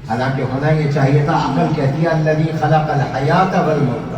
حالانکہ ہونا یہ چاہیے تھا عقل کہتی ہے الذی خلق الحیات والموت،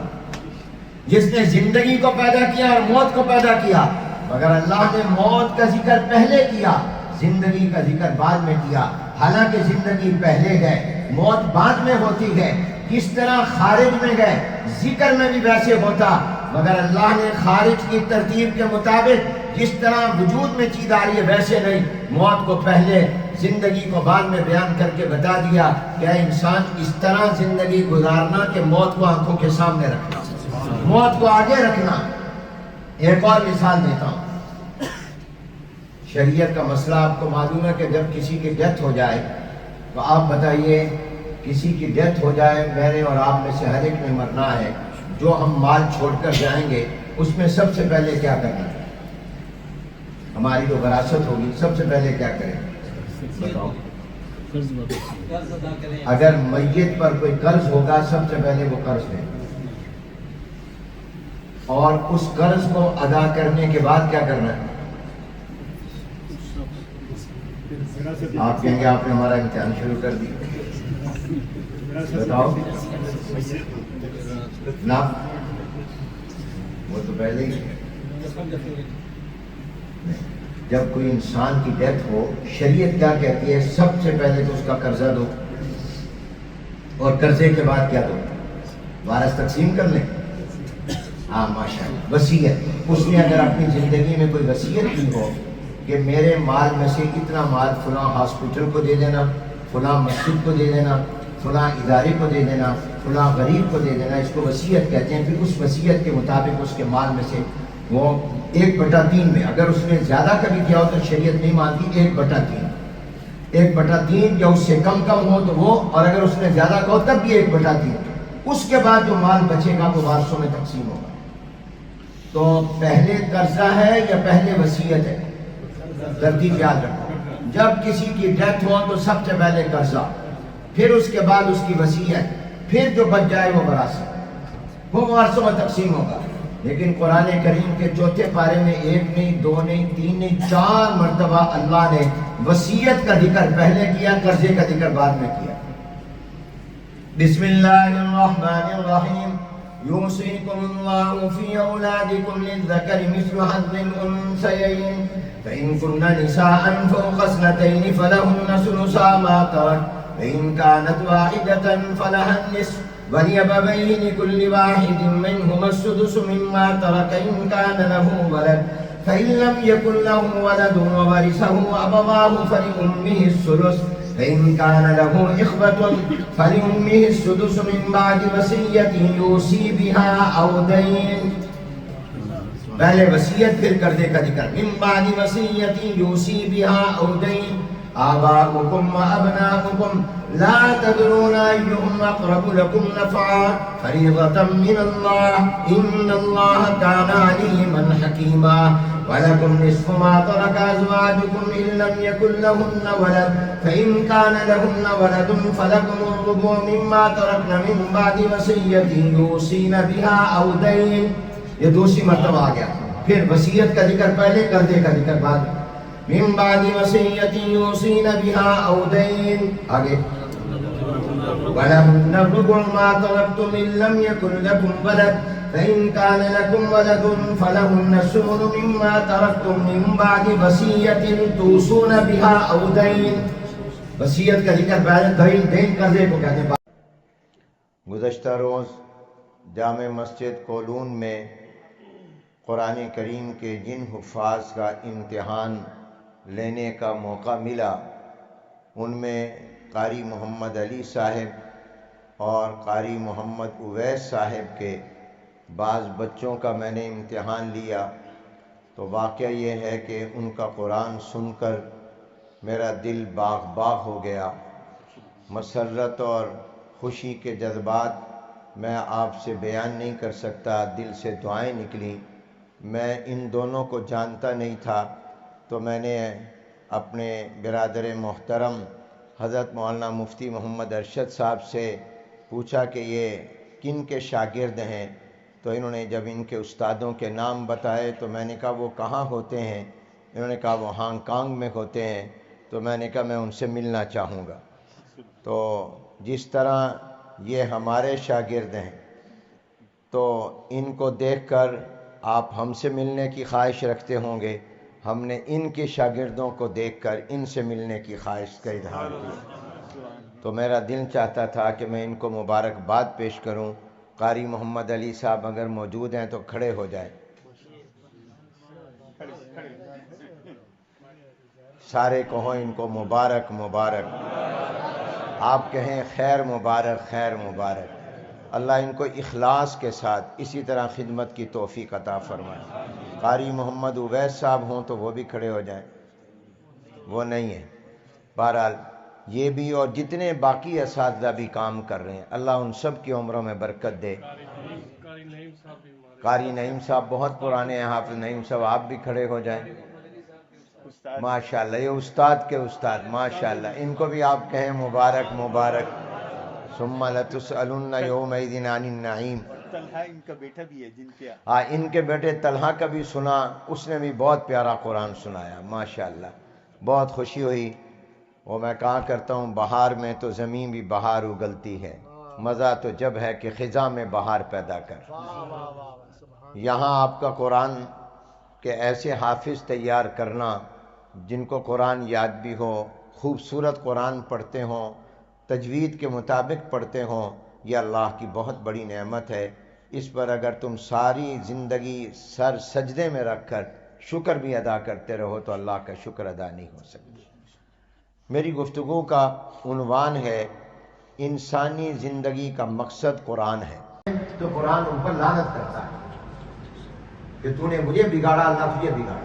جس نے زندگی کو پیدا کیا اور موت کو پیدا کیا، مگر اللہ نے موت کا ذکر پہلے کیا، زندگی کا ذکر بعد میں کیا۔ حالانکہ زندگی پہلے گئے، موت بعد میں ہوتی ہے۔ کس طرح خارج میں گئے ذکر میں بھی ویسے ہوتا، مگر اللہ نے خارج کی ترتیب کے مطابق جس طرح وجود میں چیز آ رہی ہے ویسے نہیں، موت کو پہلے زندگی کو بعد میں بیان کر کے بتا دیا کہ اے انسان اس طرح زندگی گزارنا کہ موت کو آنکھوں کے سامنے رکھنا، موت کو آگے رکھنا۔ ایک اور مثال دیتا ہوں، شریعت کا مسئلہ آپ کو معلوم ہے کہ جب کسی کی ڈیتھ ہو جائے تو آپ بتائیے، کسی کی ڈیتھ ہو جائے، میرے اور آپ میں سے ہر ایک نے مرنا ہے، جو ہم مال چھوڑ کر جائیں گے اس میں سب سے پہلے کیا کرنا ہے؟ ہماری جو وراثت ہوگی سب سے پہلے کیا کریں؟ بتاؤ۔ اگر میت پر کوئی قرض ہوگا سب سے پہلے وہ قرض دیں، اور اس قرض کو ادا کرنے کے بعد کیا کرنا ہے؟ آپ کہیں گے آپ نے ہمارا امتحان شروع کر دی، بتاؤ نا، وہ تو پہلے ہی۔ جب کوئی انسان کی ڈیتھ ہو، شریعت کیا کہتی ہے؟ سب سے پہلے تو اس کا قرضہ دو، اور قرضے کے بعد کیا دو؟ وارث تقسیم کر لیں۔ ہاں ماشاء اللہ، وصیت۔ اس نے اگر اپنی زندگی میں کوئی وصیت کی ہو کہ میرے مال میں سے اتنا مال فلاں ہاسپٹل کو دے دینا، فلاں مسجد کو دے دینا، فلاں ادارے کو دے دینا، فلاں غریب کو دے دینا، اس کو وصیت کہتے ہیں۔ پھر اس وصیت کے مطابق اس کے مال میں سے وہ 1/3 میں، اگر اس نے زیادہ کبھی کیا ہو تو شریعت نہیں مانتی، 1/3، 1/3 یا اس سے کم ہو تو وہ، اور اگر اس نے زیادہ کہا تب بھی 1/3۔ اس کے بعد جو مال بچے گا وہ وارثوں میں تقسیم ہوگا۔ تو پہلے قرضہ ہے یا پہلے وصیت ہے؟ ترتیب یاد رکھو، جب کسی کی ڈیتھ ہو تو سب سے پہلے قرضہ، پھر اس کے بعد اس کی وصیت، پھر جو بچ جائے وہ وراثت، وہ وارثوں میں تقسیم ہوگا۔ لیکن قرآن کریم کے 4 پارے میں 1 نہیں، 2 نہیں، 3 نہیں، 4 مرتبہ اللہ نے وصیت کا ذکر پہلے کیا، قرضے کا ذکر بعد میں کیا۔ بسم اللہ الرحمن الرحیم، یوصیکم اللہ فی اولادکم للذکر مثل حظ الانثیین فإن كن نساء فوق 2 فلهن ثلثا ما ترك فإن كانت واحدة فلها النصف ولأبويه لكل واحد منهما السدس مما ترك إن كان له ولد فإن لم يكن له ولد وورثه أبواه فلأمه الثلث فإن كان له إخوة فلأمه السدس من بعد وصية يوصي بها أو دين۔ پہلے وصیت پھر قرضے کا ذکر، من بعد وصیة يوصي بها أو دين۔ آباؤكم وأبناؤكم لا تدرون أيهم أقرب لكم نفعا فريضة من الله إن الله كان عليما حكيما۔ ولكم نصف ما ترك أزواجكم إن لم يكن لهن ولد فإن كان لهن ولد فلكم الربع مما تركن من بعد وصية يوصين بها أو دين۔ یہ دوسری مرتبہ آ گیا، پھر وصیت کا ذکر پہلے، قرضے کا ذکر بعد۔ من بعد وصية يوصين بها أو دين، آگے۔ ولهن الربع ما تركتم إن لم يكن لكم ولد فإن كان لكم ولد فلهن الثمن مما تركتم من بعد وصية توصون بها أو دين۔ وصیت کا ذکر بعد، دین قرضے کو کہتے ہیں۔ گزشتہ روز جامع مسجد کولون میں قرآن کریم کے جن حفاظ کا امتحان لینے کا موقع ملا، ان میں قاری محمد علی صاحب اور قاری محمد اویس صاحب کے بعض بچوں کا میں نے امتحان لیا، تو واقعہ یہ ہے کہ ان کا قرآن سن کر میرا دل باغ باغ ہو گیا۔ مسرت اور خوشی کے جذبات میں آپ سے بیان نہیں کر سکتا، دل سے دعائیں نکلیں۔ میں ان دونوں کو جانتا نہیں تھا، تو میں نے اپنے برادر محترم حضرت مولانا مفتی محمد ارشد صاحب سے پوچھا کہ یہ کن کے شاگرد ہیں، تو انہوں نے جب ان کے استادوں کے نام بتائے تو میں نے کہا وہ کہاں ہوتے ہیں؟ انہوں نے کہا وہ ہانگ کانگ میں ہوتے ہیں۔ تو میں نے کہا میں ان سے ملنا چاہوں گا۔ تو جس طرح یہ ہمارے شاگرد ہیں تو ان کو دیکھ کر آپ ہم سے ملنے کی خواہش رکھتے ہوں گے، ہم نے ان کے شاگردوں کو دیکھ کر ان سے ملنے کی خواہش کا اظہار کیا۔ تو میرا دل چاہتا تھا کہ میں ان کو مبارکباد پیش کروں۔ قاری محمد علی صاحب اگر موجود ہیں تو کھڑے ہو جائیں، سارے کہو ان کو مبارک مبارک، آپ کہیں خیر مبارک خیر مبارک۔ اللہ ان کو اخلاص کے ساتھ اسی طرح خدمت کی توفیق عطا فرمائے۔ قاری محمد اویس صاحب ہوں تو وہ بھی کھڑے ہو جائیں، وہ نہیں ہیں۔ بہرحال یہ بھی اور جتنے باقی اساتذہ بھی کام کر رہے ہیں، اللہ ان سب کی عمروں میں برکت دے۔ قاری نعیم صاحب بہت پرانے ہیں، حافظ نعیم صاحب آپ بھی کھڑے ہو جائیں۔ ماشاءاللہ یہ استاد کے استاد، ماشاءاللہ ان کو بھی آپ کہیں مبارک مبارک۔ ثم لتسألن یومئذ عن النعیم۔ طلحہ ان کا بیٹا بھی ہے جن کے ان کے بیٹے طلحہ کا بھی سنا، اس نے بھی بہت پیارا قرآن سنایا، ماشاءاللہ بہت خوشی ہوئی۔ وہ میں کہا کرتا ہوں بہار میں تو زمین بھی بہار اگلتی ہے، مزہ تو جب ہے کہ خزاں میں بہار پیدا کر۔ یہاں آپ کا قرآن کے ایسے حافظ تیار کرنا جن کو قرآن یاد بھی ہو، خوبصورت قرآن پڑھتے ہوں، تجوید کے مطابق پڑھتے ہوں، یہ اللہ کی بہت بڑی نعمت ہے۔ اس پر اگر تم ساری زندگی سر سجدے میں رکھ کر شکر بھی ادا کرتے رہو تو اللہ کا شکر ادا نہیں ہو سکتا۔ میری گفتگو کا عنوان ہے انسانی زندگی کا مقصد قرآن ہے۔ تو قرآن ان پر لعنت کرتا ہے کہ تو نے مجھے بگاڑا، اللہ تجھے بگاڑا۔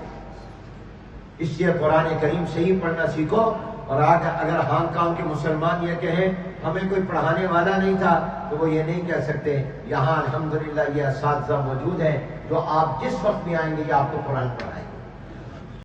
اس لیے قرآن کریم صحیح پڑھنا سیکھو۔ اور اگر ہانگ کانگ کے مسلمان یہ کہیں ہمیں کوئی پڑھانے والا نہیں تھا تو وہ یہ نہیں کہہ سکتے، یہاں الحمدللہ یہ اساتذہ موجود ہیں جو آپ جس وقت بھی آئیں گے یہ آپ کو قرآن پڑھائیں گے۔